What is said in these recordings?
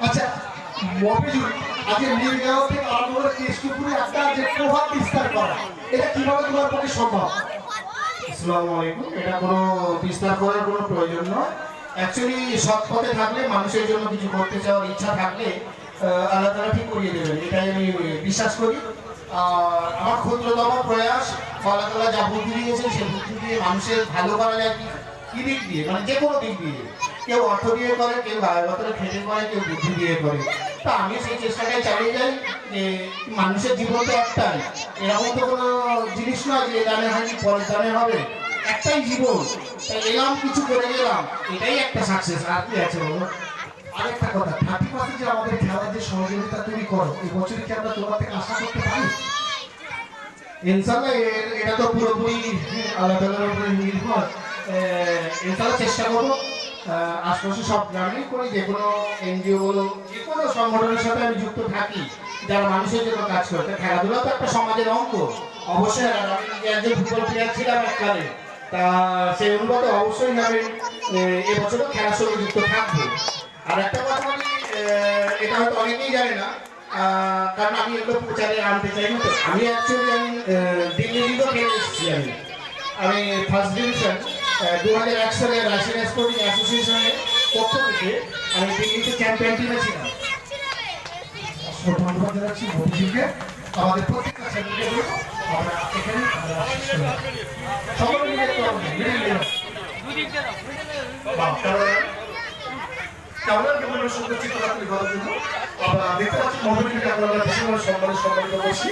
আচ্ছা মফিজুল, আজকে নীলগাঁও থেকে আরম্ভ করে কেষ্টপুরে একটা যে প্রভাব বিস্তার করা, এটা কিভাবে তোমার পক্ষে সম্ভব? আসসালামু আলাইকুম। এটা কোনো বিস্তার করার কোনো প্রয়োজন নয়। অ্যাকচুয়ালি সৎ পথে থাকলে, মানুষের জন্য কিছু করতে চাওয়ার ইচ্ছা থাকলে আল্লাহ তাআলা ঠিক করিয়ে দেবেন, এটাই আমি বিশ্বাস করি। আর আমার ক্ষুদ্রতম প্রয়াস, আল্লাহ তাআলা যা বুদ্ধি দিয়েছেন সেই বুদ্ধি দিয়ে মানুষের ভালো করা যায় কি দিক দিয়ে, মানে যে কোনো দিক দিয়ে। কেউ অর্থ দিয়ে করে, কেউ গায়ের খেটে করে, কেউ বুদ্ধি দিয়ে করে। তা আমি সেই চেষ্টাটাই চালিয়ে যাই যে মানুষের জীবন তো একটাই, এরকম তো কোনো জিনিস নয় যে দানে হয়নি পরের দানে হবে, একটাই জীবন। তাই এলাম, কিছু করে গেলাম, এটাই একটা সাকসেস। আর কি আছে বলো? আরেকটা কথা, 30% যে আমাদের খেলার যে সহযোগিতা তুমি করো, এই বছর কি আমরা তোমার থেকে আশা করতে পারি? ইনশাআল্লাহ এটা তো পুরোপুরি আল্লাহ তাআলার উপরে নির্ভর। ইনশাআল্লাহ চেষ্টা করবো। আশপাশে সব গ্রামেই করি, যে কোনো এনজিও বলো, যে কোনো সংগঠনের সাথে আমি যুক্ত থাকি যারা মানুষের জন্য কাজ করে। খেলাধুলা তো একটা সমাজের অঙ্গ অবশ্যই। আর আমি একজন ফুটবল প্লেয়ার ছিলাম এককালে, তা সেই অনুপাত অবশ্যই আমি এবছরও খেলার সঙ্গে যুক্ত থাকবো। আর একটা কথা বলি, এটা হয়তো অনেকেই জানে না, কারণ আমি এগুলো প্রচারে আনতে চাই না। তো আমি অ্যাকচুয়ালি দিল্লি লিগও খেলে এসেছি। আমি ফার্স্ট ডিভিশন 2001 সালে রাশিয়ান স্পোর্টিং অ্যাসোসিয়েশনের পক্ষ থেকে আমি দিল্লিতে চ্যাম্পিয়ন টিমে ছিলাম। ধন্যবাদ জানাচ্ছি মফিজুলকে। আমাদের প্রত্যেকটা ছেলেকে আমরা এখানে সকলে মিলে কেমন বিভিন্ন সুন্দর চিত্র তুলে ধরার জন্য আমরা দেখতে পাচ্ছি মফিজুলকে আমরা ভীষণভাবে সম্মানিত করছি।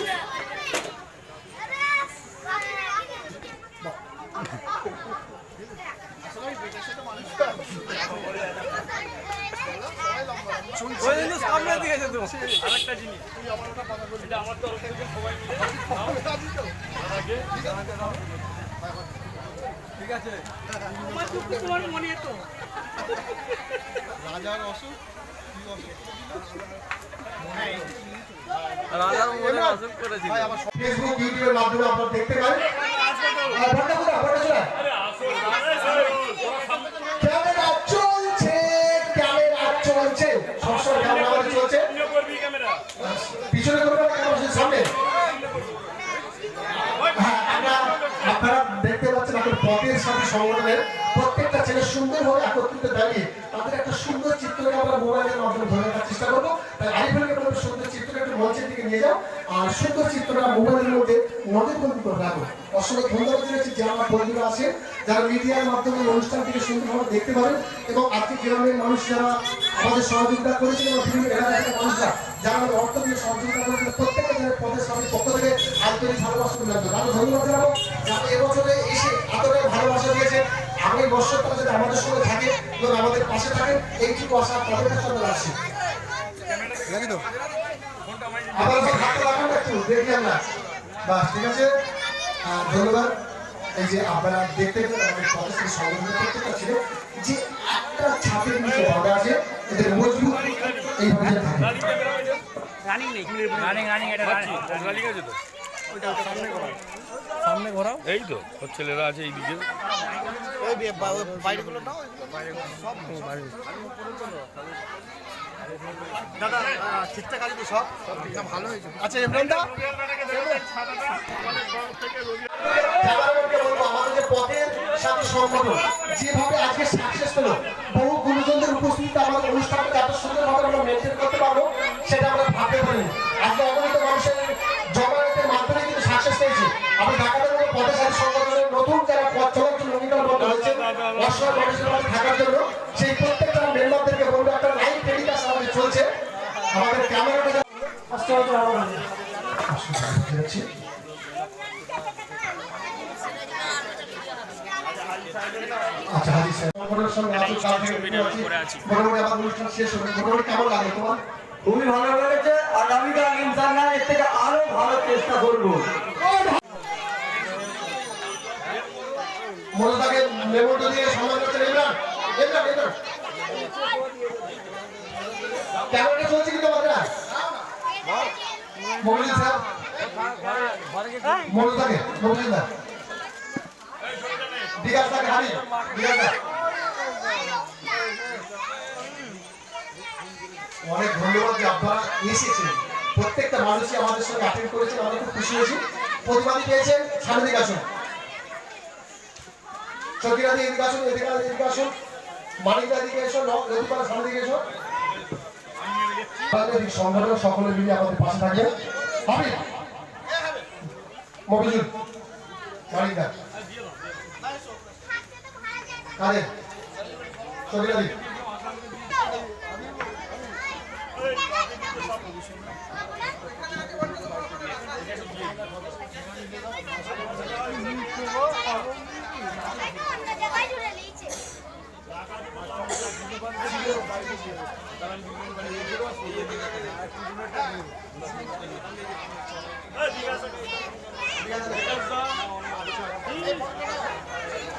সামনে দিয়েছে তো আরেকটা জিনিস, এটা আমার তরফ থেকে সবাই মিলে ঠিক আছে। তোমার চুক্তি তোমার মনে তো রাজার অসুখ, কি অসুখ? রাজার মনে অসুখ করেছিল। ফেসবুক ইউটিউবের মাধ্যমে আপনারা দেখতে পারেন। ক্যামেরা চলছে, ক্যামেরা চলছে, সবসময় ক্যামেরা চলছে। পিছনে করবেন না, সামনে। আপনারা দেখতে পাচ্ছেন আপনার পথের সাথে সংগঠনের প্রত্যেকটা ছেলে সুন্দরভাবে একত্রিত দাঁড়িয়ে তাদের একটা সুন্দর চিত্রকে আমরা মোবাইলের মাধ্যমে ধরে রাখার চেষ্টা করবো। তাই আরিফুলকে বলবো সুন্দর চিত্রটা একটু মঞ্চের দিকে নিয়ে যাও, আর সুন্দর চিত্রটা মোবাইলের মধ্যে নজরবন্দি করে রাখো। অসংখ্য ধন্যবাদ জানাচ্ছি যারা বন্ধুরা আছে, যারা মিডিয়ার মাধ্যমে অনুষ্ঠানটিকে সুন্দরভাবে দেখতে পারেন, এবং আজকে গ্রামের মানুষ যারা আমাদের সহযোগিতা করেছেন এবং বিভিন্ন এলাকার মানুষরা যারা আমাদের অর্থ দিয়ে সহযোগিতা করেছেন, প্রত্যেকটা জনের পদের সাথে পক্ষ থেকে আন্তরিক ভালোবাসা তুলে রাখবেন। আমি ধন্যবাদ জানাবো যারা এবছরে এসে আদরের ভালোবাসা দিয়েছে। আগামী বছরটা যাতে আমাদের সঙ্গে থাকে এবং আমাদের পাশে থাকেন, এইটুকু আশা তাদের কাছে আমরা রাখছি। আবার হাতটা লাগান একটু দেখি আমরা, বাস ঠিক আছে। ধন্যবাদ। এই যে আপনারা দেখতে পেলেন আমাদের পদের সংগঠন প্রত্যেকটা ছিল যে একটা ছাপের নিচে বাঁধা আছে, এদের মজবুত এইভাবে থাকে। রানিং নেই, রানিং এটা রানিং আছে তো, ওইটা সামনে ঘোরাও। এই তো ওর ছেলেরা আছে এইদিকে, ওই বাইরেগুলো নাও, সব বাইরে। দাদা ঠিকঠাক আছে তো, সব ভালো হয়েছে। আচ্ছা ইমরানদা, আমাদের যে পথের সাথে সংগঠন যেভাবে আজকে সাকসেস হলো, বহু গুরুজনদের উপস্থিতিতে আমাদের অনুষ্ঠানটা এত সুন্দরভাবে আমরা মেনটেন করতে পারবো সেটা আমরা ভাবতে পারিনি। আজকে অগণিত মানুষের জমায়েতের মাধ্যমে কিন্তু সাকসেস পেয়েছি। আমি ঢাকাতে পথের সাথে সংগঠনের নতুন যারা পথ চলার জন্য অঙ্গীকারবদ্ধ হয়েছে অসহায় মানুষের মধ্যে থাকার জন্য, সেই প্রত্যেকটা মেম্বারদেরকে বলবো একটা লাইভ টেলিকাস্ট আমাদের চলছে। আমাদের ক্যামেরাটা আচ্ছা হাজি স্যার, মোটামুটি আমার অনুষ্ঠান শেষ হবে। মোটামুটি কেমন লাগে তোমার? খুবই ভালো লেগেছে। আগামীকাল ইনশাআল্লাহ এর থেকে আরো ভালো চেষ্টা করবো। মনে থাকে মেমোটা দিয়ে সম্মান করতে ইমরান, ইমরান ইমরান ক্যামেরাটা চলছে কিন্তু আমাদের মোবাইল স্যার মনে থাকে মোবাইল না বিকাশ থাকে হারি বিকাশ অনেক ধন্যবাদ যে আপনারা এসেছেন, প্রত্যেকটা মানুষই আমাদের সঙ্গে অ্যাটেন্ড করেছেন, আমরা খুব খুশি হয়েছি। প্রতিবাদী পেয়েছেন, সামনে দিকে আসুন, চকিরাদি এদিকে আসুন, এদিকে আসুন, মানিকদা এদিকে এসো, রবিবার সামনে দিকে এসো। সংগঠন সকলে মিলে আমাদের পাশে থাকবেন। হাবিব, মফিজুল, মানিকদা, কাদের, চকিরাদি।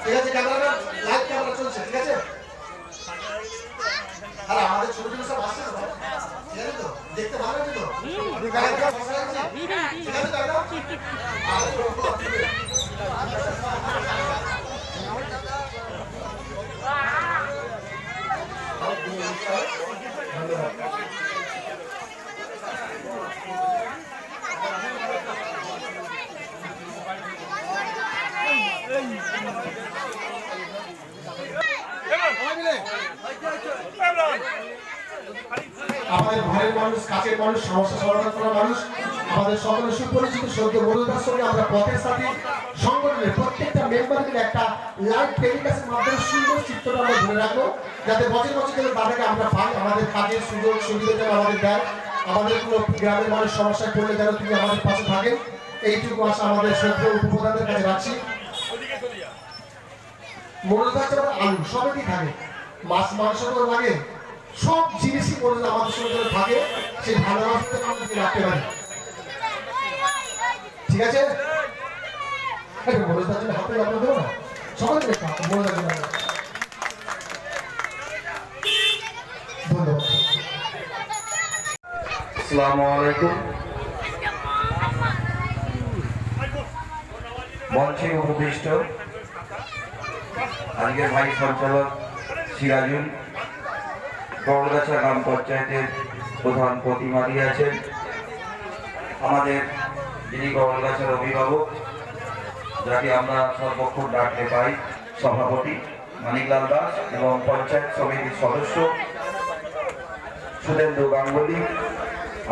ঠিক আছে, ক্যামেরাটা লাইভ ক্যামেরা চলছে, ঠিক আছে। আর আমাদের ছবি সব আসছে তো, ঠিক আছে তো, দেখতে ভালো লাগে তো, ঠিক আছে তাই না? আমাদের ঘরের মানুষ, কাছের মানুষ, সমস্যা সমাধান করা মানুষ, আমাদের সকলের সুপরিচিত সদ্য বন্ধুতার সঙ্গে আমরা পথের সাথে সংগঠনের প্রত্যেকটা মেম্বারদের একটা লাইভ টেলিকাস্টের মাধ্যমে সুন্দর চিত্রটা আমরা ধরে রাখবো, যাতে বছর বছর ধরে তাদেরকে আমরা পাই, আমাদের কাজের সুযোগ সুবিধা যেন আমাদের দেয়, আমাদের কোনো গ্রামের মানুষ সমস্যায় পড়লে যেন তিনি আমাদের পাশে থাকেন, এইটুকু আশা আমাদের সদ্য উপপ্রধানদের কাছে রাখছি। মূলত হচ্ছে আলু সবই থাকে, মাছ মাংস করে লাগে, সব জিনিসই মনে আমাদের সঙ্গে থাকে, সেই ভালোবাসাতে আমরা রাখতে পারি, ঠিক আছে। মনোজার জন্য হাতে আপনার দেবো না, সকাল থেকে মনোজার জন্য ধন্যবাদ। আসসালামু আলাইকুম। মঞ্চে উপবিষ্ট আজকের ভাই সঞ্চালক সিরাজুল, গড়গাছা গ্রাম পঞ্চায়েতের প্রধান প্রতিমাদি আছেন, আমাদের যিনি গড়গাছার অভিভাবক, যাকে আমরা সর্বক্ষণ ডাকতে পাই, সভাপতি মানিকলাল দাস এবং পঞ্চায়েত সমিতির সদস্য সুরেন্দ্র গাঙ্গুলি,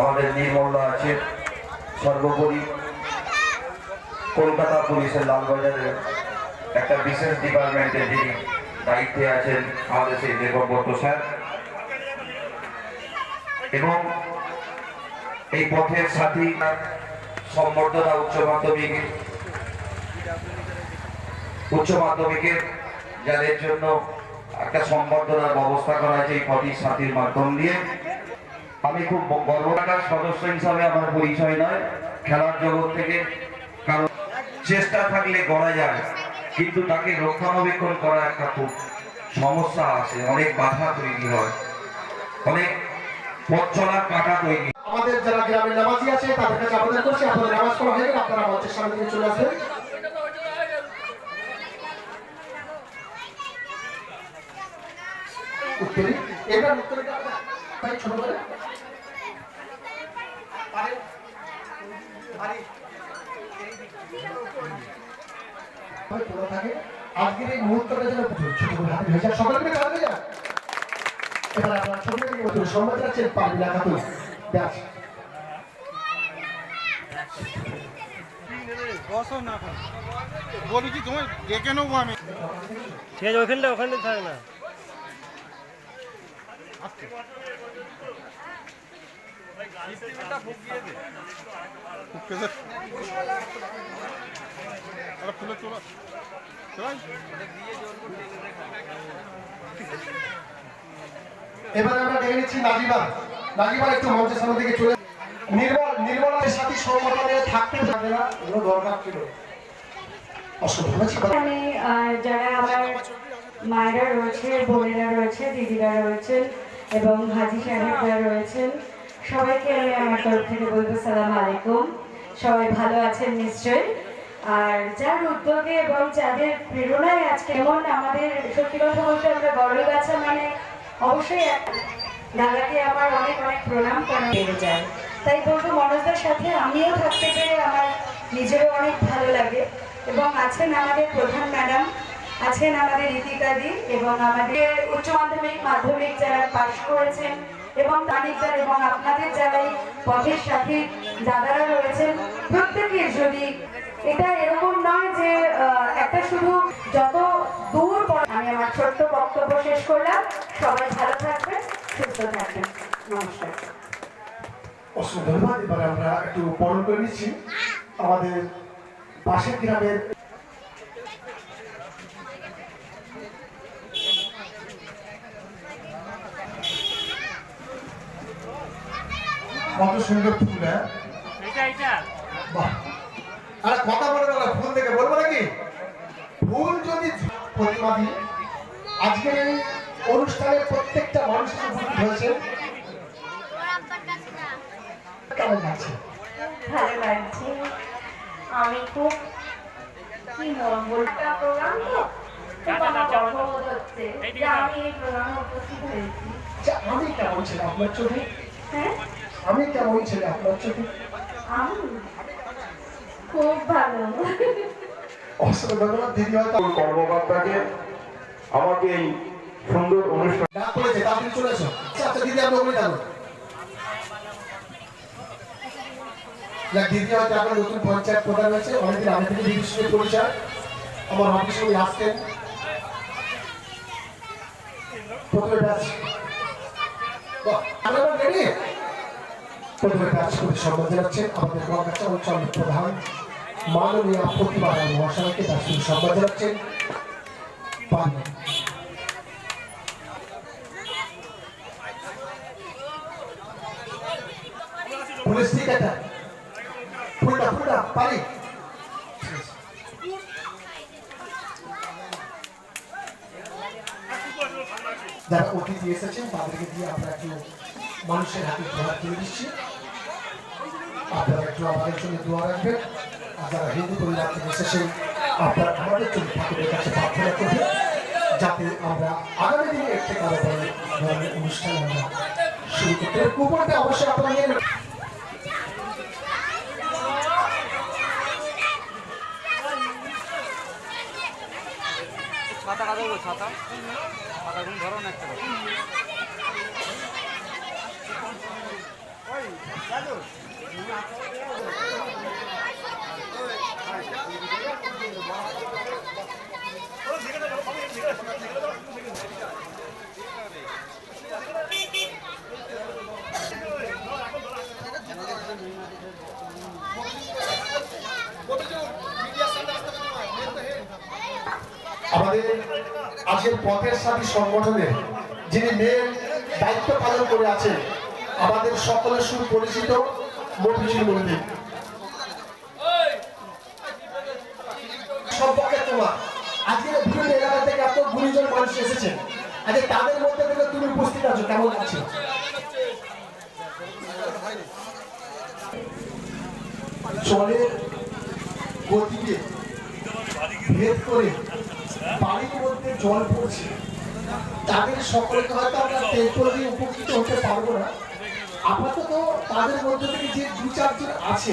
আমাদের নির্মলা আছে, সর্বোপরি কলকাতা পুলিশের লালবাজারের একটা বিশেষ ডিপার্টমেন্টের যিনি দায়িত্বে আছেন আমাদের সেই দেবব্রত স্যার, এবং এই পথের সাথী সম্বর্ধনা উচ্চ মাধ্যমিকের যাদের জন্য একটা সম্বর্ধনার ব্যবস্থা করা হয়েছে এই পথের সাথীর মাধ্যম দিয়ে। আমি খুব গর্বটাকার সদস্য হিসাবে আমার পরিচয় নয় খেলার জগৎ থেকে, কারণ চেষ্টা থাকলে গড়া যায়, কিন্তু তাকে রক্ষণাবেক্ষণ করা একটা খুব সমস্যা আছে, অনেক বাধা তৈরি হয়, অনেক পথ চলার কাটা তৈরি। আমাদের যারা গ্রামের নামাজি আছে তাদের কাছে আবেদন করছি, আপনাদের নামাজ পড়া হয়ে গেলে আপনারা মঞ্চের সামনে থেকে চলে আসবেন। উত্তরী এবার উত্তরীটা ভাই ছোট করে পারে পারে ভাই পুরো থাকে। আজকের এই মুহূর্তটা যেন ছোট করে হাতে হয়ে যায়, সকলে মিলে কাঁদবে যা। এবার আপনারা ছোট থেকে বলুন, সম্মান যাচ্ছেন পারবি না কাতুল ব্যাস। বলি কি তোমায় ডেকে নেবো আমি, ঠিক আছে, ওখানে থাক না। ফুলে তোলা এবার আমরা ডেকে নিচ্ছি নাজিবা। নাজিবা একটু মঞ্চের সামনে দিকে চলে। নির্মলার সাথে সংগঠনে থাকতে যাবে না, এগুলো দরকার ছিল। এখানে যারা আমার মায়েরা রয়েছে, বোনেরা রয়েছে, দিদিরা রয়েছেন এবং হাজি সাহেবরা রয়েছেন, সবাইকে আমি আমার তরফ থেকে বলবো সালাম আলাইকুম। সবাই ভালো আছেন নিশ্চয়ই। আর যার উদ্যোগে এবং যাদের প্রেরণায় আজকে, এমন আমাদের সত্যি কথা বলতে আমরা গড়গাছা মানে অবশ্যই দাদাকে আমার অনেক অনেক প্রণাম করা বেড়ে যায়। তাই বলবো মনোজদার সাথে আমিও থাকতে পেরে আমার নিজেরও অনেক ভালো লাগে। এবং আছেন আমাদের প্রধান ম্যাডাম, আছেন আমাদের রীতিকাদি এবং আমাদের উচ্চ মাধ্যমিক মাধ্যমিক যারা পাশ করেছেন এবং তারিখদার এবং আপনাদের যারা এই পথের সাথী দাদারা রয়েছেন, প্রত্যেকের যদি এটা এরকম নয় যে একটা শুধু যত দূর আমি আমার ছোট্ট বক্তব্য শেষ করলাম। সবাই ভালো থাকবেন, সুস্থ থাকবেন। নমস্কার। অসংখ্য ধন্যবাদ। এবারে আমরা একটু বরণ করে নিচ্ছি আমাদের পাশের গ্রামের কত সুন্দর ফুল। হ্যাঁ বাহ, আরে কথা বলে না, ফুল দেখে বলবো নাকি? ফুল যদি প্রতিমা দিয়ে আজকের এই অনুষ্ঠানে প্রত্যেকটা মানুষের উপস্থিত হয়েছে, কেমন লাগছে? ভালো লাগছে। আমি খুব কি বলবো, প্রোগ্রাম তো খুব আমার গর্ববোধ হচ্ছে যে আমি এই প্রোগ্রামে উপস্থিত হয়েছি। আচ্ছা, আমি কেমন ছিলাম আপনার চোখে? হ্যাঁ, আমি কেমন ছিলাম আপনার চোখে? আমি খুব ভালো। অসংখ্য ধন্যবাদ দিদি। হয়তো কর্মকর্তাকে আমাকে এই সুন্দর অনুষ্ঠান ডাক করেছে, তাড়াতাড়ি চলে এসো। আচ্ছা আচ্ছা দিদি, আপনি ওখানে যাবো। দিদি হয়তো এখন নতুন পঞ্চায়েত প্রধান হয়েছে, অনেকদিন আগে থেকে দিদির সঙ্গে পরিচয়। আমার অফিস উনি আসতেন। প্রথমে ব্যাচ প্রথমে ব্যাচ করে সম্মান জানাচ্ছেন আমাদের মহাকাশা অঞ্চলের প্রধান মাননীয় প্রতিভা রায় মহাশয়কে তার সঙ্গে সম্মান জানাচ্ছেন। পুলিশ ঠিক আছে, ফুলটা পারি। যারা অতিথি এসেছেন তাদেরকে দিয়ে আমরা একটু মানুষের হাতে ধোয়া তুলে দিচ্ছি। আপনারা একটু আমাদের জন্য দোয়া রাখবেন। আর যারা হিন্দু পরিবার থেকে এসেছেন আপনারা আমাদের জন্য ঠাকুরের কাছে প্রার্থনা করবেন যাতে আমরা আগামী দিনে এর থেকে আরো বড় ধরনের অনুষ্ঠান আমরা শুরু করতে পারি। কুপনটা অবশ্যই আপনারা নিয়ে নেবেন। ছাতাটা দেবো, ছাতা ছাতাগুলো ধরো না একটা। আমাদের আজকের পথের সাথী সংগঠনের যিনি মেন দায়িত্ব পালন করে আছেন আমাদের সকলের সুপরিচিত মফিজুল মন্দির সম্পর্কে তোমার আজকের বিভিন্ন এলাকা থেকে এত গুণীজন মানুষ এসেছেন, আজকে তাদের মধ্যে থেকে তুমি উপস্থিত আছো, কেমন লাগছে? জলের গতিকে ভেদ করে বাড়ির মধ্যে জল পড়ছে, তাদের সকলকে হয়তো আমরা টেম্পল দিয়ে উপকৃত হতে পারবো না। আপাতত তাদের মধ্যে থেকে যে দু চারজন আছে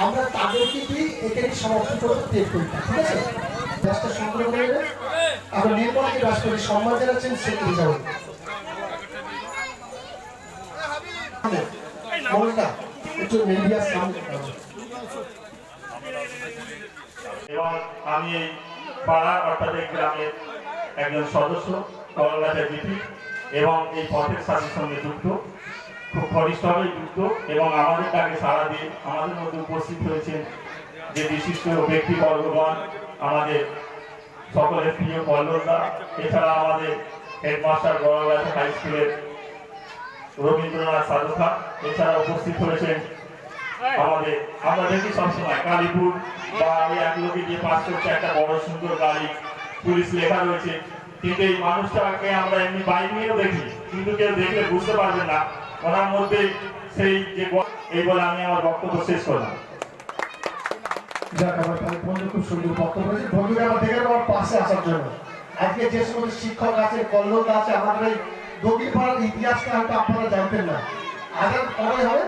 আমরা তাদেরকে দিয়ে এখানে সমাপ্তি করবো টেম্পলটা, ঠিক আছে? ব্যাসটা সুন্দর করে নেবেন। আমরা নির্মলকে ব্যাস করে সম্মান জানাচ্ছেন সেক্রেটারি যাবেন একটু মিডিয়ার সামনে। এবং আমি এই পাড়া অর্থাৎ এই গ্রামের একজন সদস্য করলাটা জিপি এবং এই পথের সাথীর সঙ্গে যুক্ত, খুব ঘনিষ্ঠভাবে যুক্ত। এবং আমাদের ডাকে সাড়া দিয়ে আমাদের মধ্যে উপস্থিত হয়েছেন যে বিশিষ্ট ব্যক্তিবর্গগণ, আমাদের সকলের প্রিয় পল্লবদা, এছাড়া আমাদের হেডমাস্টার গড়ালাটা হাই স্কুলের রবীন্দ্রনাথ সাধুখা, এছাড়া উপস্থিত হয়েছেন আমাদের, আমরা দেখি সবসময় কালীপুর বা ওই এক লোকে দিয়ে পাস করছে একটা বড় সুন্দর গাড়ি, পুলিশ লেখা রয়েছে, কিন্তু এই মানুষটাকে আমরা এমনি বাইক নিয়েও দেখি, কিন্তু কেউ দেখলে বুঝতে পারবে না ওনার মধ্যে সেই যে। এই বলে আমি আমার বক্তব্য শেষ করলাম। যাক, আমার বন্ধু খুব সুন্দর বক্তব্য রয়েছে। বন্ধুরা আমার দেখে আমার পাশে আসার জন্য আজকে যে সমস্ত শিক্ষক আছে, কল্লোক আছে, আমাদের এই দক্ষিণপাড়ার ইতিহাসটা হয়তো আপনারা জানতেন না। আগাম কবে হবে?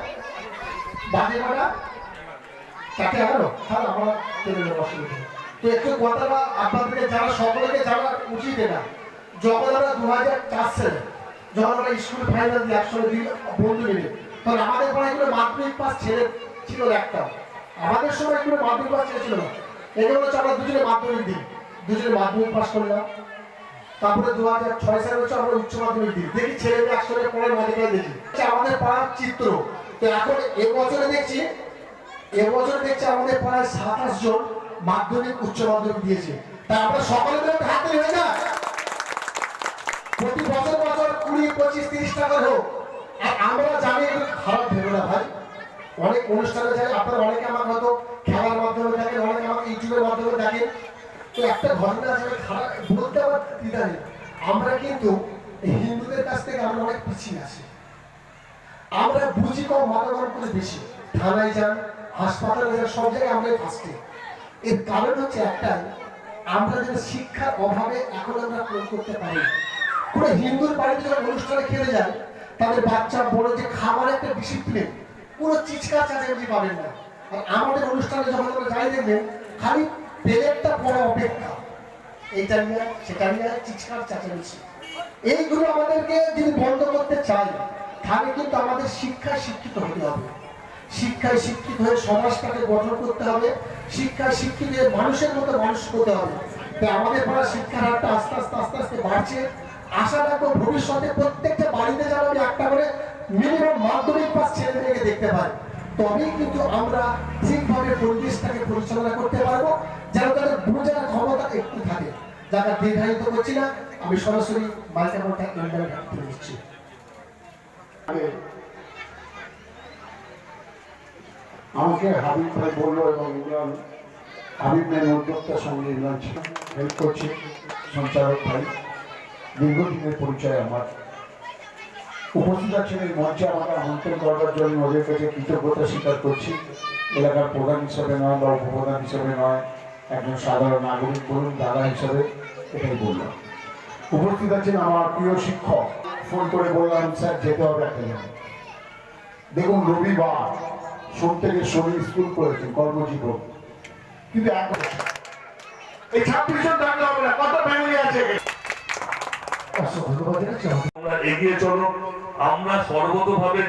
বাজে কটা? 4:11? তাহলে আমরা চলে যাবো, অসুবিধা নেই। তো একটু কথাটা আপনাদেরকে যারা সকলকে জানা উচিত এটা। যখন আমরা 2004 সালে যখন আমরা স্কুল ফাইনাল দিয়ে একসঙ্গে দিই বন্ধু মিলে, তখন আমাদের পড়ায় এগুলো মাধ্যমিক পাস ছেলে ছিল একটা। আমাদের সময় এগুলো মাধ্যমিক পাস ছেলে ছিল না। এগুলো হচ্ছে আমরা দুজনে মাধ্যমিক দিই, দুজনে মাধ্যমিক পাস করলাম। তারপরে 2006 সালে হচ্ছে আমরা উচ্চ মাধ্যমিক দিই, দেখি ছেলে মেয়ে একসঙ্গে পড়ার মজা করে দেখি। আমাদের পাড়ার চিত্র। তো এখন এবছরে দেখছি আমাদের প্রায় 27 জন মাধ্যমিক উচ্চ মাধ্যমিক দিয়েছে। তাই আমরা সকলে মিলে হাতে হয়ে না, প্রতি বছর 20, 25, 30 টাকা হোক। আর আমরা জানি এগুলো খারাপ ভেবে না ভাই। অনেক অনুষ্ঠানে যাই, আপনারা অনেকে আমাকে হয়তো খেলার মাধ্যমে দেখেন, অনেকে আমাকে ইউটিউবের মাধ্যমে দেখেন। তো একটা ঘটনা আছে খারাপ বলতে আমার দ্বিধা নেই। আমরা কিন্তু হিন্দুদের কাছ থেকে আমরা অনেক পিছিয়ে আছি। আমরা বুঝি কম, মাথা গরম করে বেশি। থানায় যান, হাসপাতালে যান, সব জায়গায় আমরা ফার্স্টে। এর কারণ হচ্ছে একটাই, আমরা যেন শিক্ষার অভাবে এখন আমরা প্রয়োগ করতে পারি। কোনো হিন্দুর বাড়িতে যখন অনুষ্ঠানে খেতে যায়, তাদের বাচ্চা বড় যে খাবার একটা ডিসিপ্লিন, কোনো চিৎকার চাচামেচি পাবেন না। আর আমাদের অনুষ্ঠানে যখন আমরা যাই দেখবেন খালি প্লেটটা পড়া অপেক্ষা, এইটা নিয়ে সেটা নিয়ে চিৎকার চাচামেচি। এইগুলো আমাদেরকে যদি বন্ধ করতে চাই, তাহলে কিন্তু আমাদের শিক্ষায় শিক্ষিত হতে হবে। শিক্ষায় শিক্ষিত হয়ে সমাজটাকে গঠন করতে হবে, শিক্ষায় শিক্ষিত হয়ে মানুষের মতো মানুষ হতে হবে। তাই আমাদের পড়া শিক্ষার হারটা আস্তে আস্তে বাড়ছে। আশা রাখবো ভবিষ্যতে প্রত্যেকটা বাড়িতে যেন আমি একটা করে মিনিমাম মাধ্যমিক পাস ছেলে মেয়েকে দেখতে পাই। তবেই কিন্তু আমরা ঠিকভাবে পরিবেশটাকে পরিচালনা করতে পারবো, যেন তাদের বোঝার ক্ষমতা একটু থাকে। যারা দীর্ঘায়িত করছি না, আমি সরাসরি মাল্টামোটা ইন্ডিয়ান তুলে দিচ্ছি। আমাকে হাবিব ভাই বললো এবং ইমরান, হাবিব ভাই উদ্যোক্তার সঙ্গে ইমরান হেল্প করছে, সঞ্চালক ভাই, দীর্ঘদিনের পরিচয় আমার। উপস্থিত আছেন এই মঞ্চে আমাকে আমন্ত্রণ করবার জন্য ওদের কাছে কৃতজ্ঞতা স্বীকার করছি। এলাকার প্রধান হিসাবে নয় বা উপপ্রধান হিসাবে নয়, একজন সাধারণ নাগরিক বলুন, দাদা হিসাবে, এটাই বললাম। উপস্থিত আছেন আমার প্রিয় শিক্ষক। ফোন করে বললাম স্যার যেতে হবে একটা জায়গায়। দেখুন রবিবার সোম থেকে শনি স্কুল করেছেন কর্মজীবন, কিন্তু এই 26 জন থাকলে হবে না, কত ফ্যামিলি আছে? আমরা এগিয়ে চলো, আমরা সর্বতভাবে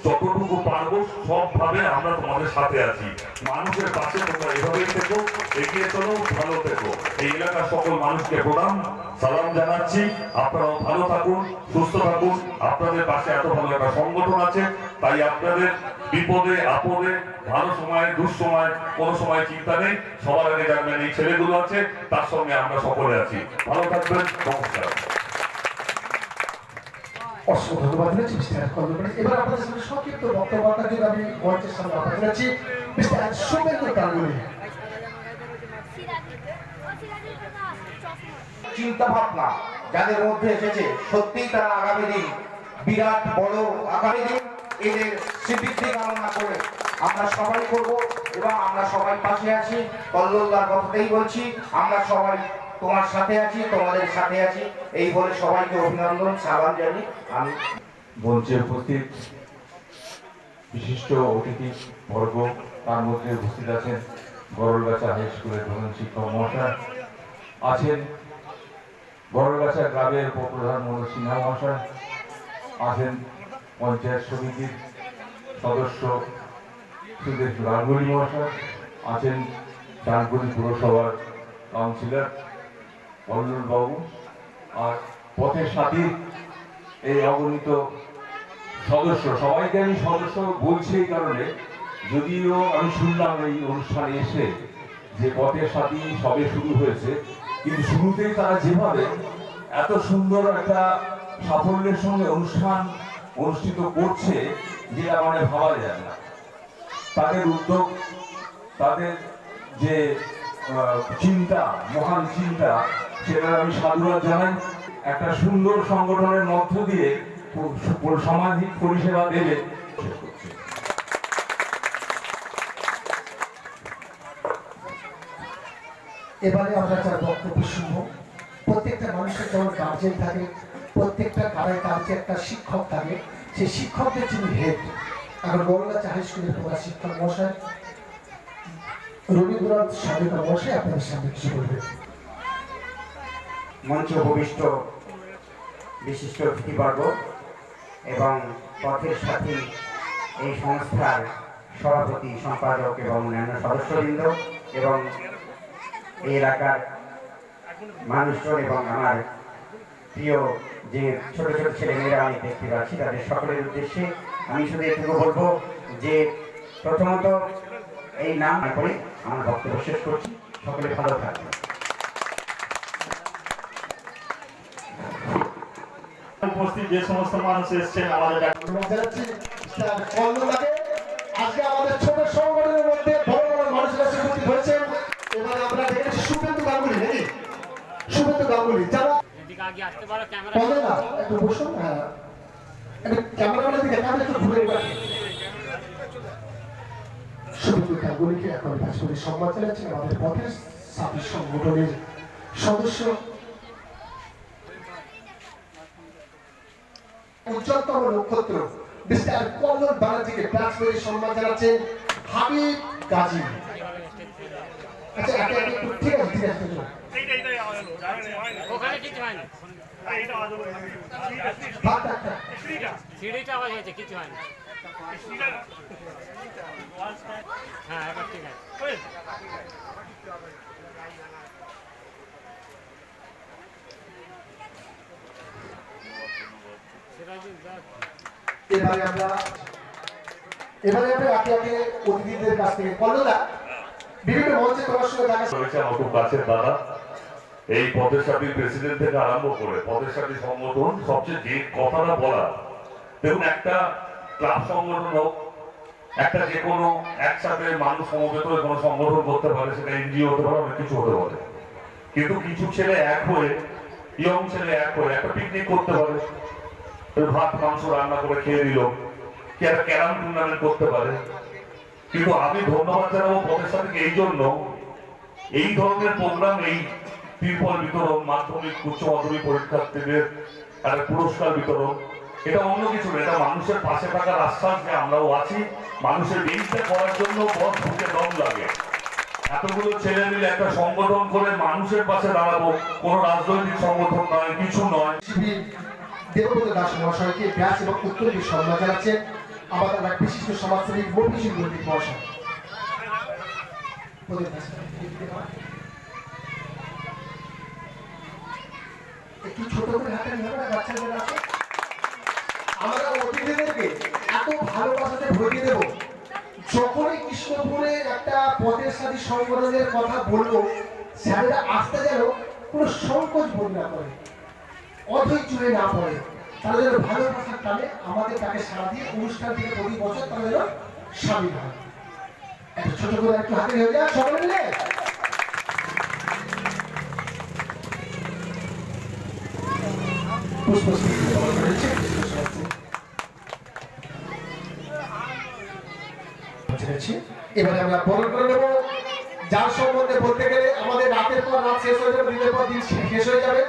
যতটুকু পারবো সবভাবে আমরা তোমাদের সাথে আছি। মানুষের পাশে তোমরা এভাবেই থেকো, এগিয়ে চলো, ভালো থেকো। এই এলাকার সকল মানুষকে প্রণাম, সালাম জানাচ্ছি। আপনারাও ভালো থাকুন, সুস্থ থাকুন। আপনাদের পাশে এত ভালো একটা সংগঠন আছে, তাই আপনাদের বিপদে আপদে, ভালো সময় দুঃসময় কোনো সময় চিন্তা নেই। সবার আগে জানবেন এই ছেলেগুলো আছে, তার সঙ্গে আমরা সকলে আছি। ভালো থাকবেন, নমস্কার। অসংখ্য ধন্যবাদ দিয়েছি মিস্টার কর্মকর্তা। এবার আপনাদের সামনে সংক্ষিপ্ত বক্তব্য রাখার জন্য আমি মঞ্চের সামনে আপনাদের জানাচ্ছি মিস্টার শুভেন্দু গাঙ্গুলি। চিন্তা ভাবনা যাদের মধ্যে এসেছে, সত্যিই তারা আগামী দিন বিরাট বড় আগামী দিন এদের শ্রীবৃদ্ধি কামনা করে আমরা সবাই করব এবং আমরা সবাই পাশে আছি। কল্লোলদার কথাতেই বলছি, আমরা সবাই তোমার সাথে আছি, তোমাদের সাথে আছি, এই বলে সবাইকে অভিনন্দন সালাম জানি। আমি মঞ্চে উপস্থিত বিশিষ্ট অতিথি বর্গ, তার মধ্যে উপস্থিত আছেন গরলগাছা হাই স্কুলের প্রধান শিক্ষক মহাশয়, আছেন গরলগাছা গ্রামের উপপ্রধান মনোজ সিনহা মহাশয়, আছেন পঞ্চায়েত সমিতির সদস্য সুদেশ গাঙ্গুলি মহাশয়, আছেন ডানকুনি পুরসভার কাউন্সিলর অল্লুল বাবু, আর পথের সাথীর এই অগণিত সদস্য। সবাইকে আমি সদস্য বলছি এই কারণে, যদিও আমি শুনলাম এই অনুষ্ঠানে এসে যে পথের সাথী সবে শুরু হয়েছে, কিন্তু শুরুতেই তারা যেভাবে এত সুন্দর একটা সাফল্যের সঙ্গে অনুষ্ঠান অনুষ্ঠিত করছে, যেটা মানে ভাবা যায় না। তাদের উদ্যোগ, তাদের যে চিন্তা, মহান চিন্তা, সেটা আমি সাধুবাদ জানাই। একটা সুন্দর সংগঠনের মধ্য দিয়ে সামাজিক পরিষেবা দেবে। এবারে আমরা যার বক্তব্য শুনবো, প্রত্যেকটা মানুষের যেমন গার্জেন থাকে, প্রত্যেকটা গাড়ায় তার যে একটা শিক্ষক থাকে, সেই শিক্ষকদের যিনি হেড, এখন বড়গাছা হাই স্কুলের প্রধান শিক্ষক মহাশয় রবীন্দ্রনাথ স্বাধীনতা মহাশয় আপনাদের সামনে কিছু বলবেন। মঞ্চ ভূমিষ্ঠ বিশিষ্ট অতিথিবর্গ এবং পথের সাথী এই সংস্থার সভাপতি, সম্পাদক এবং অন্যান্য সদস্যবৃন্দ এবং এই এলাকার মানুষজন এবং আমার প্রিয় যে ছোট ছোট ছেলেমেয়েরা আমি দেখতে পাচ্ছি, তাদের সকলের উদ্দেশ্যে আমি শুধু এটুকু বলবো যে প্রথমত এই নাম করে আমার বক্তব্য শেষ করছি। সকলে ভালো থাকবে। উপস্থিত যে সমস্ত মানুষ এসেছেন আমাদের আজকে আমাদের ছোট সংগঠনের মধ্যে বড় বড় মানুষেরা উপস্থিত হয়েছেন। এবার আমরা দেখেছি শুভেন্দু গাঙ্গুলি, নাকি শুভেন্দু গাঙ্গুলি যারা বলে না একটু বসুন। হ্যাঁ, ক্যামেরাম্যানের দিকে একটু ঘুরে শুভেন্দু গাঙ্গুলিকে এখন রাষ্ট্রপতি সম্মান জানাচ্ছেন আমাদের পথের সাথী সংগঠনের সদস্য উজ্জ্বলতম নক্ষত্র মিস্টার কল্লোল ব্যানার্জিকে রাষ্ট্রপতি সম্মান জানাচ্ছেন হাবিব গাজী। আচ্ছা ঠিক আছে ঠিক আছে সিঁড়িটা আওয়াজ হয়েছে, কিছু হয়নি। হ্যাঁ এবার ঠিক আছে। এবারে আমরা একে একে অতিথিদের কাছ থেকে কল্লোলা বিভিন্ন মঞ্চে তোমার সঙ্গে দেখা আমার খুব কাছের দাদা। এই পথের সাথী প্রেসিডেন্ট থেকে আরম্ভ করে পথের সাথী সংগঠন সবচেয়ে যে কথাটা বলা, দেখুন একটা ক্লাব সংগঠন হোক, একটা যে কোনো একসাথে মানুষ সমবেত হয়ে কোনো সংগঠন করতে পারে, সেটা এনজিও হতে পারে, অনেক কিছু হতে পারে, কিন্তু কিছু ছেলে এক হয়ে, ইয়ং ছেলে এক হয়ে একটা পিকনিক করতে পারে, ভাত মাংস রান্না করে খেয়ে দিল, কি একটা ক্যারাম টুর্নামেন্ট করতে পারে। কিন্তু আমি ধন্যবাদ জানাবো পথের সাথে এই জন্য, এই ধরনের প্রোগ্রাম, এই তিরপল বিতরণ, মাধ্যমিক উচ্চ মাধ্যমিক পরীক্ষার্থীদের একটা পুরস্কার বিতরণ, এটা অন্য কিছু না, এটা মানুষের পাশে থাকার আশ্বাস যে আমরাও আছি। মানুষের এইটা করার জন্য বড় বুকে দম লাগে। এতগুলো ছেলে মিলে একটা সংগঠন করে মানুষের পাশে দাঁড়াবো, কোনো রাজনৈতিক সংগঠন নয়, কিছু নয়। দেবব্রত দাস মহাশয়কে ব্যাস এবং উত্তর দিয়ে সম্মান জানাচ্ছেন আমাদের এক বিশিষ্ট সমাজসেবী মফিজুল মল্লিক মহাশয়। একটু ছোট করে হাতে নেবে না বাচ্চাদের আছে। আমরা অতিথিদেরকে এত ভালোবাসাতে ভরিয়ে দেব, যখনই কৃষ্ণপুরে একটা পথের সাথী সংগঠনের কথা বলবো, স্যারেরা আসতে যেন কোনো সংকোচ বোধ না করে, অধৈর্য হয়ে না পড়ে, তারা যেন ভালোবাসার টানে আমাদের তাকে সারা দিয়ে অনুষ্ঠান থেকে প্রতি বছর তারা যেন সামিল হয়। একটা ছোট করে একটু হাতে হয়ে যায় সকলে মিলে। এবারে আমরা বরণ করে নেব, যার সম্বন্ধে বলতে গেলে আমাদের রাতের পর রাত শেষ হয়ে যাবে, দিনের পর দিন শেষ হয়ে যাবে।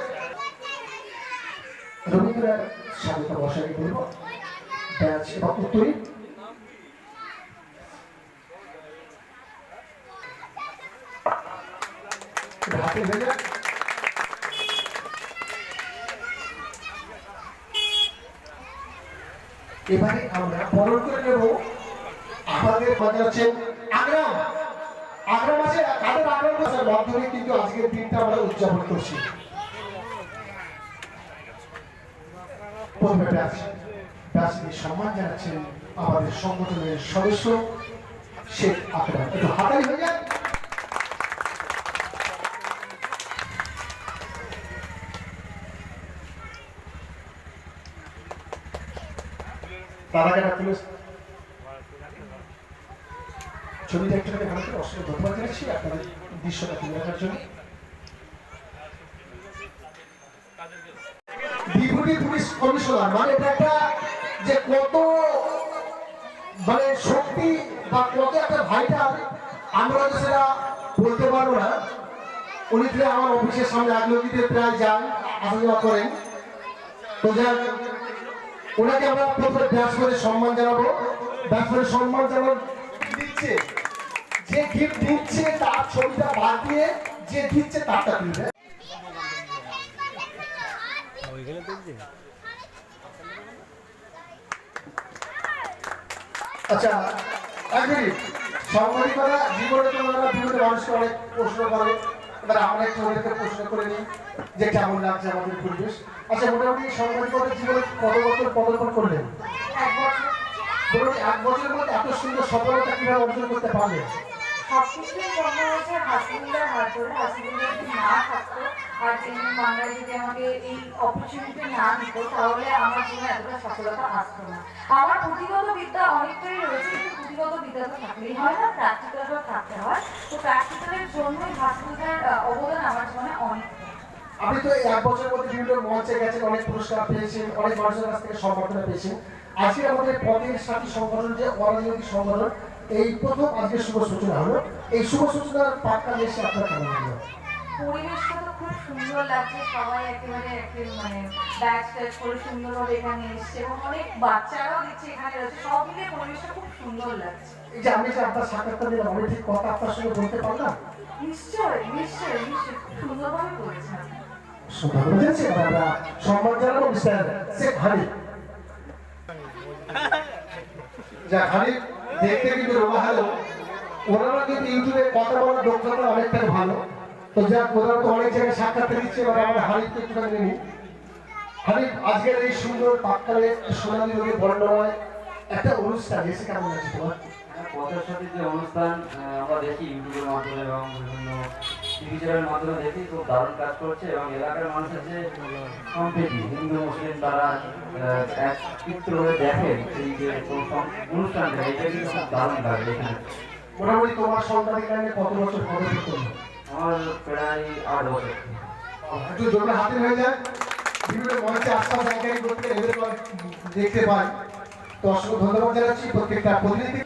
রবীন্দ্রনাথ স্বাগত বসাকে বলবো ব্যাচ এবং উত্তরী। হাতে ভেজা এবারে আমরা বরণ করে নেব আমাদের মজা হচ্ছে আগ্রাম। আগ্রাম আছে, কাদের আগ্রাম আছে মাধ্যমে, কিন্তু আজকের দিনটা আমরা উদযাপন করছি। প্রথমে ব্যাচ সম্মান জানাচ্ছেন আমাদের সংগঠনের সদস্য শেখ আকরাম। একটু হাতালি হয়ে যায়। তার আগে ছবিটা একটু ভালো করে অসংখ্য ধন্যবাদ জানাচ্ছি আপনাদের দৃশ্যটা তুলে রাখার জন্য। ডেপুটি পুলিশ কমিশনার মানে এটা একটা যে কত মানে শক্তি বা কত একটা ভাইটাল, আমরা তো সেটা বলতে পারবো না। উনি আমার অফিসের সামনে আগলগিতে প্রায় যান, আসা যাওয়া করেন। তো যাক ওনাকে আমরা প্রথমে ব্যাস করে সম্মান জানাবো। ব্যাস করে সম্মান জানানো দিচ্ছে, যে গিফট দিচ্ছে তার ছবিটা বাদ দিয়ে যে দিচ্ছে তারটা দিবে। আচ্ছা এক মিনিট, সাংবাদিকরা জীবনে তোমরা বিভিন্ন মানুষকে অনেক প্রশ্ন করে, এবার আমরা একটু ওদেরকে প্রশ্ন করে নিই যে কেমন লাগছে আমাদের পরিবেশ। আচ্ছা মোটামুটি সাংবাদিকতার জীবনে কত বছর পদার্পণ করলেন? 1 বছর। মোটামুটি 1 বছরের মধ্যে এত সুন্দর সফলতা কিভাবে অর্জন করতে পারলেন? সবকিছুই জন্ম হয়েছে হাসিবুল্লার হাত ধরে। হাসিবুল্লাহ যদি না থাকতো আর তিনি বাংলায় যদি আমাকে এই অপরচুনিটি না দিত তাহলে আমার জীবনে এতটা সফলতা আসতো না। আমার পুঁথিগত বিদ্যা অনেকটাই রয়েছে, কিন্তু পুঁথিগত বিদ্যা তো থাকলেই হয় না, প্র্যাকটিক্যালও থাকতে হয়। তো প্র্যাকটিক্যালের জন্যই হাসিবুল্লার অবদান আমার জীবনে অনেক। আপনি তো এই 1 বছরের মধ্যে বিভিন্ন মঞ্চে গেছেন, অনেক পুরস্কার পেয়েছেন, অনেক মানুষের কাছ থেকে সম্বর্ধনা পেয়েছেন। আজকে আমাদের পথের সাথী সংগঠন যে অরাজনৈতিক সংগঠন, এই প্রথম আজকে শুভ সূচনা হলো। এই শুভ সূচনার পাক্কা এসে আপনার কেমন লাগলো? পরিবেশটা তো খুব সুন্দর লাগছে, সবাই একেবারে মানে ব্যাচ ট্যাচ করে সুন্দরভাবে এখানে এসছে এবং অনেক বাচ্চারাও দেখছে এখানে রয়েছে, সব মিলিয়ে পরিবেশটা খুব সুন্দর লাগছে। এই যে আমি যে আপনার সাক্ষাৎকার দিলাম, আমি ঠিক কথা আপনার সঙ্গে বলতে পারলাম? নিশ্চয়ই নিশ্চয়ই নিশ্চয়ই, খুব সুন্দরভাবে বলেছেন। আমরা সম্মান জানাবো মিস্টার শেখ হানিফ। যা হানিফ দেখতে কিন্তু রোগা হলো, ওনারা কিন্তু ইউটিউবে কথা বলার দক্ষতা অনেকটা ভালো। তো যা ওনারা তো অনেক জায়গায় সাক্ষাৎ দিচ্ছে, এবার আমরা হানিফকে একটু নিই। হানিফ, আজকের এই সুন্দর পাককালে সোনালী রঙের বর্ণময় একটা অনুষ্ঠান এসে কেমন লাগছে তোমার? পথের সাথে যে অনুষ্ঠান আমরা দেখি ইউটিউবের মাধ্যমে এবং বিভিন্ন টিভি চ্যানেলের মাধ্যমে দেখি, খুব দারুণ কাজ করছে এবং এলাকার মানুষের যে সম্প্রীতি হিন্দু মুসলিম তারা একত্রিত হয়ে দেখেন এই যে অনুষ্ঠানটা, এটা কিন্তু খুব দারুণ লাগে এখানে। মোটামুটি তোমার সন্তান এখানে কত বছর পদক্ষেপ করলো? আমার প্রায় 8 বছর। একটু জোরে হাতে হয়ে যায়, বিভিন্ন মঞ্চে আশপাশ জায়গায় করতে এদের দেখতে পাই। তো অসংখ্য ধন্যবাদ জানাচ্ছি প্রত্যেকটা প্রতিনিধি।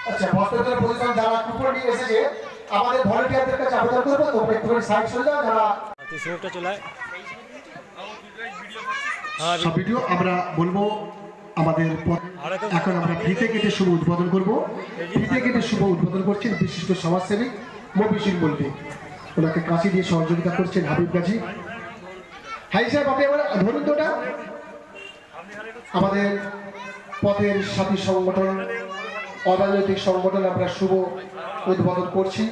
আচ্ছা, বস্ত্রদের পজিশন যারা কুপন নিয়ে এসেছে আমাদের ভলান্টিয়ারদের কাছে আবেদন করবো, তোমরা একটুখানি সাইড সরে যাও। যারা সব ভিডিও আমরা বলবো আমাদের এখন আমরা ফিতে কেটে শুভ উদ্বোধন করবো। ফিতে কেটে শুভ উদ্বোধন করছেন বিশিষ্ট সমাজসেবী মফিজুল বলবি, ওনাকে কাশি দিয়ে সহযোগিতা করছেন হাবিব গাজী। হাই সাহেব, আপনি এবার ধরুন তো ওটা। আমাদের পথের সাথী সংগঠন অরাজনৈতিক সংগঠন আমরা শুভ উদ্বোধন করছি।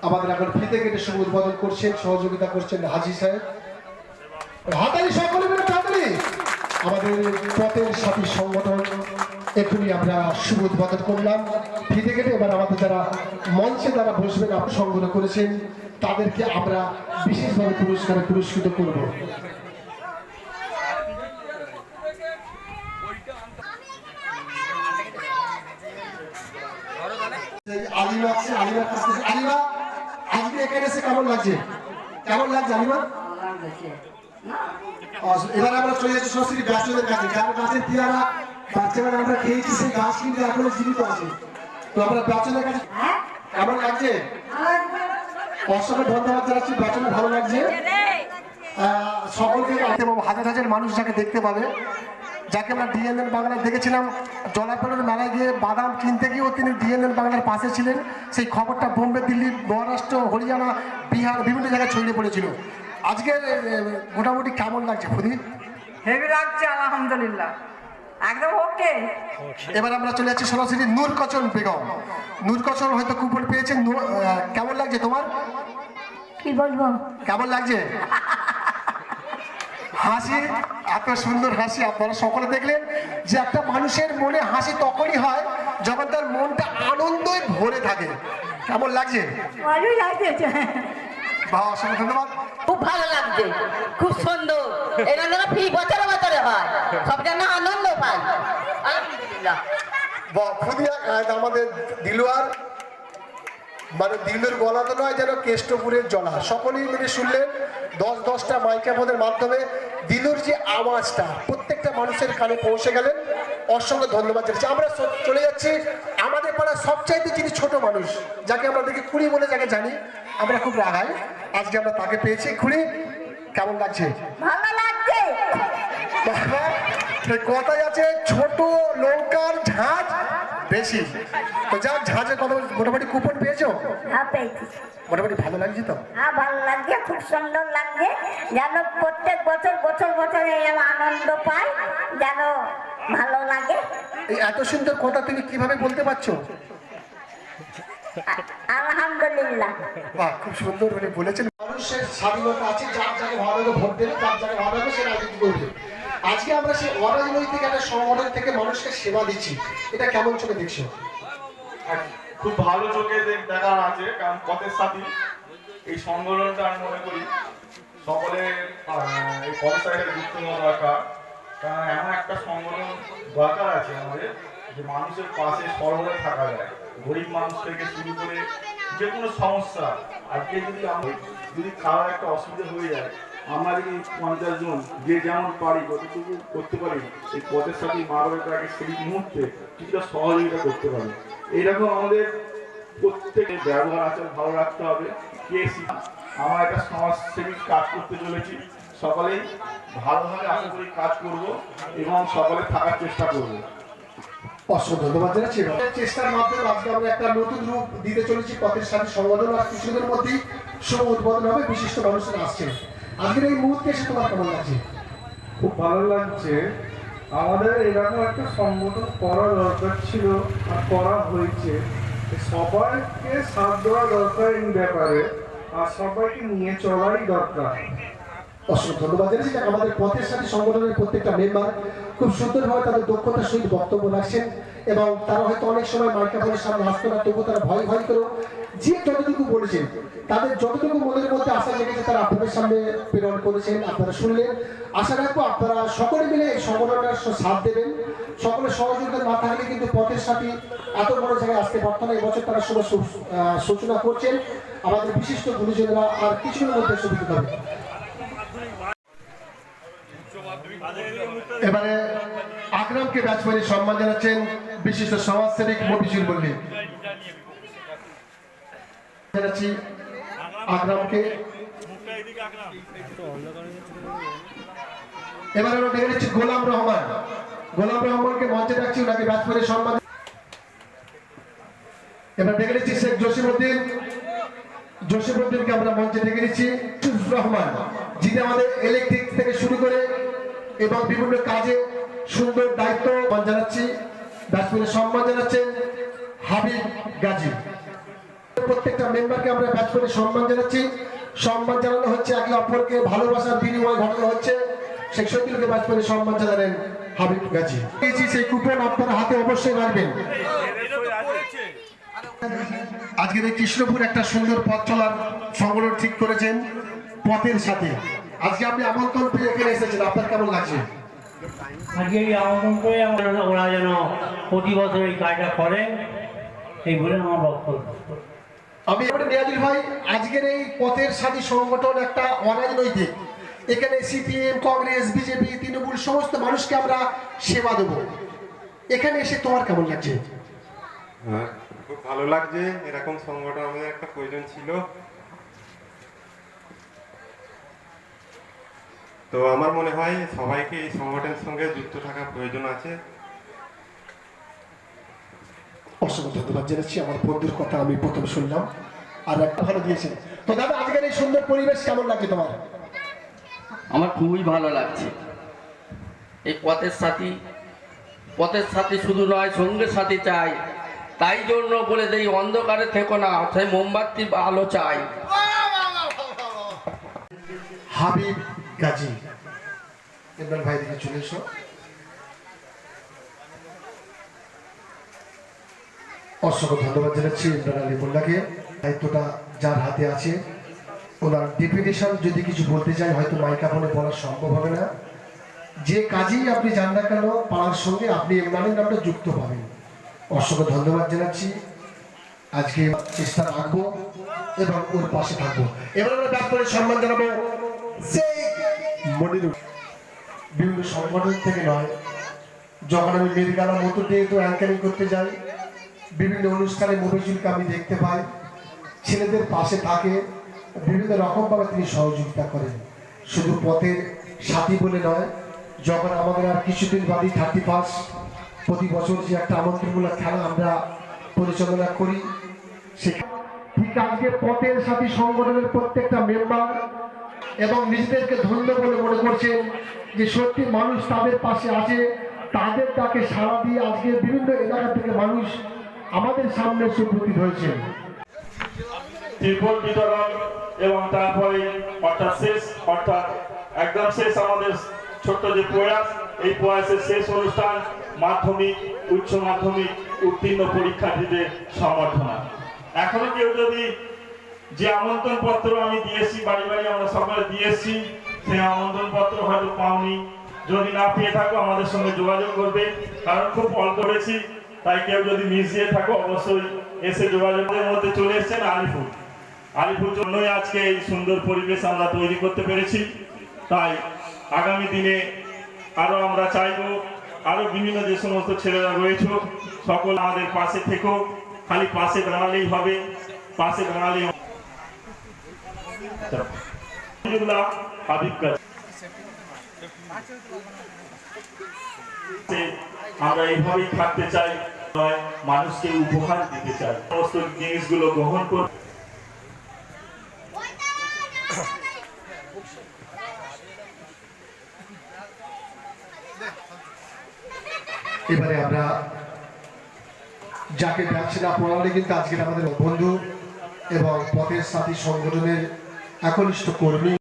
আমাদের এখন ফিতে কেটে শুভ উদ্বোধন করছেন, সহযোগিতা করছেন হাজি সাহেব। হাতালি সকলে মিলে তাড়াতাড়ি আমাদের পথের সাথী সংগঠন এখনই আমরা শুভ উদ্বোধন করলাম ফিতে কেটে। এবার আমাদের যারা মঞ্চে যারা বসবেন সংগ্রহ করেছেন তাদেরকে আমরা বিশেষভাবে পুরস্কারে পুরস্কৃত করব। আলিমা আছে, আলিমার কাছে আলিমা আজকে এখানে এসে কেমন লাগছে? কেমন লাগছে আলিমা? এবার আমরা চলে যাচ্ছি সরাসরি গাছদের কাছে। যার গাছের পেয়ারা বাচ্চারা আমরা খেয়েছি, সেই গাছ কিন্তু এখনো জীবিত আছে। তো আমরা বাচ্চাদের কাছে কেমন লাগছে? অসংখ্য ধন্যবাদ জানাচ্ছি, বাচ্চাদের ভালো লাগছে। সকলকে হাজার হাজার মানুষ যাকে দেখতে পাবে, যাকে আমরা ডিএনএন বাংলায় দেখেছিলাম জলাপলের মেলায় গিয়ে বাদাম কিনতে গিয়েও তিনি ডিএনএন বাংলার পাশে ছিলেন। সেই খবরটা বোম্বে, দিল্লি, মহারাষ্ট্র, হরিয়ানা, বিহার বিভিন্ন জায়গায় ছড়িয়ে পড়েছিল। আজকে মোটামুটি কেমন লাগছে খুদি? হেভি লাগছে আলহামদুলিল্লাহ, একদম ওকে। এবার আমরা চলে যাচ্ছি সরাসরি নূর কচন বেগম। নূর কচন হয়তো কুপন পেয়েছেন, কেমন লাগছে তোমার? কি বলবো, কেমন লাগছে? হাসি, এত সুন্দর হাসি আপনারা সকলে দেখলেন যে একটা মানুষের মনে হাসি তখনই হয় যখন তার মনটা আনন্দে ভরে থাকে। কেমন লাগছে? ভালোই লাগছে, বাহ, অসংখ্য ধন্যবাদ। খুব ভালো লাগছে, খুব সুন্দর। এই রান্নাটা ফি বছরে বছরে হয়, সব জন্য আনন্দ পাই আলহামদুলিল্লাহ। আমাদের দিলুয়ার মানে দিলুর গলা তো নয়, যেন কেষ্টপুরের জলা। সকলেই মিলে শুনলেন 10-10টা মাইক্রোফোনের মাধ্যমে দিলুর যে আওয়াজটা প্রত্যেকটা মানুষের কানে পৌঁছে গেলেন। অসংখ্য ধন্যবাদ জানাচ্ছি। আমরা চলে যাচ্ছি আমাদের পাড়ার সবচাইতে যিনি ছোট মানুষ, যাকে আমরা দেখি খুঁড়ি বলে যাকে জানি, আমরা খুব রাগাই। আজকে আমরা তাকে পেয়েছি। খুঁড়ি, কেমন লাগছে? ভালো লাগছে। বাবা, এই কথাই আছে ছোট লঙ্কার ঝাঁজ বেশি। তো যাক, ঝাঁজের কথা মোটামুটি কুপন পেয়েছো? হ্যাঁ পেয়েছি। মোটামুটি ভালো লাগছে তো? হ্যাঁ ভালো লাগছে, খুব সুন্দর লাগছে। যেন প্রত্যেক বছর বছর বছর এরকম আনন্দ পাই, যেন ভালো লাগে। এই এত সুন্দর কথা তুমি কিভাবে বলতে পারছো? আলহামদুলিল্লাহ। বাহ, খুব সুন্দর করে বলেছেন। মানুষের স্বাধীনতা আছে, যার যাকে ভালো লাগে ভোট দেবে, যার যাকে ভালো লাগে সে রাজনীতি করবে। আজকে আমরা সেই অরাজনৈতিক একটা সংগঠন থেকে মানুষকে সেবা দিচ্ছি, এটা কেমন চোখে দেখছো? খুব ভালো চোখে দেখার আছে, কারণ পথের সাথী এই সংগঠনটা আমি মনে করি সকলে এই পথের সাথে যুক্ত হওয়া দরকার। কারণ এমন একটা সংগঠন দরকার আছে আমাদের, যে মানুষের পাশে সর্বদা থাকা যায়। গরিব মানুষ থেকে শুরু করে যে কোনো সমস্যা, আজকে যদি কারোর একটা অসুবিধা হয়ে যায়, আমরা যদি 50 জন যে যেমন পারি যতটুকু করতে পারি, এই পথের সাথে মানবতাকে সেই মুহূর্তে কিছুটা সহযোগিতা করতে পারি। এইরকম আমাদের প্রত্যেকের ব্যবহার আচার ভালো রাখতে হবে। আমরা একটা সমাজসেবী কাজ করতে চলেছি, সকলেই ভালোভাবে আশা করি কাজ করব এবং সকলে থাকার চেষ্টা করব। অসংখ্য ধন্যবাদ জানাচ্ছি। চেষ্টার মাধ্যমে আজকে আমরা একটা নতুন রূপ দিতে চলেছি পথের সাথী সংগঠন। আর কিছুদিনের মধ্যেই শুভ উদ্বোধন হবে, বিশিষ্ট মানুষরা আসছেন। আজকের এই মুহূর্তে এসে তোমার কেমন লাগছে? খুব ভালো লাগছে। আমাদের এরকম একটা সংগঠন করা দরকার ছিল আর করা হয়েছে। সবাইকে সাথ দেওয়া দরকার এই ব্যাপারে, আর সবাইকে নিয়ে চলাই দরকার। অসংখ্য ধন্যবাদ জানাচ্ছি। আমাদের পথের সাথী সংগঠনের প্রত্যেকটা মেম্বার খুব সুন্দরভাবে তাদের দক্ষতার সহিত বক্তব্য রাখছেন, এবং তারা হয়তো অনেক সময় মাইক্রোফোনের সামনে আসতে না, তবুও তারা ভয় ভয় করেও যে যতটুকু বলেছেন, তাদের যতটুকু মনের মধ্যে আশা জেগেছে তারা আপনাদের সামনে প্রেরণ করেছেন, আপনারা শুনলেন। আশা রাখবো আপনারা সকলে মিলে এই সংগঠনটার সাথ দেবেন। সকলের সহযোগিতা না থাকলে কিন্তু পথের সাথী এত বড় জায়গায় আসতে পারত না। এবছর তারা শুভ সূচনা করছেন আমাদের বিশিষ্ট গুরুজনরা, আর কিছুদিনের মধ্যে সুবিধা হবে। এবারে আকরামকে ব্যাচম্যানে সম্মান জানাচ্ছেন বিশিষ্ট সমাজসেবী মফিজুল মল্লিক। জানাচ্ছি আকরামকে। এবারে আমরা ডেকে নিচ্ছি গোলাম রহমান। গোলাম রহমানকে মঞ্চে ডাকছি, ওনাকে ব্যাচম্যানে সম্মান। এবার ডেকে নিচ্ছি শেখ জসিমউদ্দিন। জসিমউদ্দিনকে আমরা মঞ্চে ডেকে নিচ্ছি। রহমান, যিনি আমাদের ইলেকট্রিক থেকে শুরু করে এবং বিভিন্ন কাজে সুন্দর দায়িত্ব জানাচ্ছি। ব্যাচম্যানের সম্মান জানাচ্ছেন হাবিব গাজী। প্রত্যেকটা মেম্বারকে আমরা ব্যাচম্যানের সম্মান জানাচ্ছি। সম্মান জানানো হচ্ছে একে অপরকে ভালোবাসার বিনিময় ঘটানো হচ্ছে। সেই সকলকে ব্যাচম্যানের সম্মান জানালেন হাবিব গাজী। সেই কুপন আপনারা হাতে অবশ্যই রাখবেন। আজকের এই কৃষ্ণপুর একটা সুন্দর পথ চলার সংগঠন ঠিক করেছেন পথের সাথে। আজকে আপনি আমন্ত্রণ পেয়ে এখানে এসেছেন, আপনার কেমন লাগছে? আজকে এই আমন্ত্রণ করে ওরা যেন প্রতি বছর এই কাজটা করে, এই বলে আমার বক্তব্য। আমি নিয়াজুল ভাই, আজকের এই পথের সাথী সংগঠন একটা অরাজনৈতিক। এখানে সিপিএম, কংগ্রেস, বিজেপি, তৃণমূল সমস্ত মানুষকে আমরা সেবা দেবো। এখানে এসে তোমার কেমন লাগছে? খুব ভালো লাগছে। এরকম সংগঠন আমাদের একটা প্রয়োজন ছিল। তো আমার মনে হয় সবাইকে এই সংগঠনের সঙ্গে যুক্ত থাকার প্রয়োজন আছে। অসংখ্য ধন্যবাদ জানাচ্ছি। আমার বন্ধুর কথা আমি প্রথম শুনলাম, আর একটা ভালো দিয়েছেন। তো দাদা, আজকের এই সুন্দর পরিবেশ কেমন লাগছে তোমার? আমার খুবই ভালো লাগছে। এই পথের সাথী শুধু নয়, সঙ্গের সাথী চাই। তাই জন্য বলে দেই, অন্ধকারে থেকো না, সেই মোমবাতির আলো চাই। হাবিব গাজী, ইমরান ভাই দিকে চলে এসো। অসংখ্য ধন্যবাদ জানাচ্ছি ইমরান আলী মোল্লাকে। দায়িত্বটা যার হাতে আছে, ওনার ডেপুটেশন যদি কিছু বলতে চাই হয়তো মাইক্রোফোনে বলা সম্ভব হবে না। যে কাজেই আপনি যান না কেন, পাড়ার সঙ্গে আপনি ইমরানের নামটা যুক্ত পাবেন। অসংখ্য ধন্যবাদ জানাচ্ছি। আজকে চেষ্টা রাখবো এবং ওর পাশে থাকবো। এবার আমরা ব্যাক করে সম্মান জানাবো সেই মনিরুল। বিভিন্ন সংগঠন থেকে নয়, যখন আমি মেরগালা মতো দিয়ে তো অ্যাঙ্কারিং করতে যাই, বিভিন্ন অনুষ্ঠানে মফিজুলকে আমি দেখতে পাই। ছেলেদের পাশে থাকে, বিভিন্ন রকমভাবে তিনি সহযোগিতা করেন। শুধু পথের সাথী বলে নয়, যখন আমাদের আর কিছুদিন বাদই 31 প্রতি বছর যে একটা আমন্ত্রণমূলক খেলা আমরা পরিচালনা করি, ঠিক আজকে পথের সাথী সংগঠনের প্রত্যেকটা মেম্বার এবং নিজেদেরকে ধন্য বলে মনে করছেন যে সত্যি মানুষ তাদের পাশে আছে, তাদের তাকে সাড়া দিয়ে আজকে বিভিন্ন এলাকা থেকে মানুষ আমাদের সামনে উপস্থিত হয়েছে। ত্রিপল বিতরণ এবং তারপরে অর্থাৎ একদম শেষ আমাদের ছোট্ট যে প্রয়াস, এই প্রয়াসের শেষ অনুষ্ঠান মাধ্যমিক, উচ্চ মাধ্যমিক উত্তীর্ণ পরীক্ষার্থীদের সম্বর্ধনা। এখনো কেউ যদি যে আমন্ত্রণ পত্র আমি দিয়েছি, বাড়ি বাড়ি আমরা সকলে দিয়েছি, সেই আমন্ত্রণ পত্র হয়তো পাওনি, যদি না পেয়ে থাকো আমাদের সঙ্গে যোগাযোগ করবে, কারণ খুব অল্প করেছি, তাই কেউ যদি মিস দিয়ে থাকো অবশ্যই এসে যোগাযোগের মধ্যে চলে এসেছেন আলিপুর জন্যই আজকে এই সুন্দর পরিবেশ আমরা তৈরি করতে পেরেছি। তাই আগামী দিনে আরো আমরা চাইবো আরো বিভিন্ন যে সমস্ত ছেলেরা রয়েছে সকল আমাদের পাশে থেকেও, খালি পাশে দাঁড়ালেই হবে, পাশে দাঁড়ালেই আমরা এইভাবেই থাকতে চাই, মানুষকে উপহার দিতে চাই, সমস্ত জিনিসগুলো গ্রহণ করে। এবারে আমরা যাকে ডাকছি না প্রণালী কিন্তু আজকের আমাদের বন্ধু এবং পথের সাথী সংগঠনের একনিষ্ঠ কর্মী।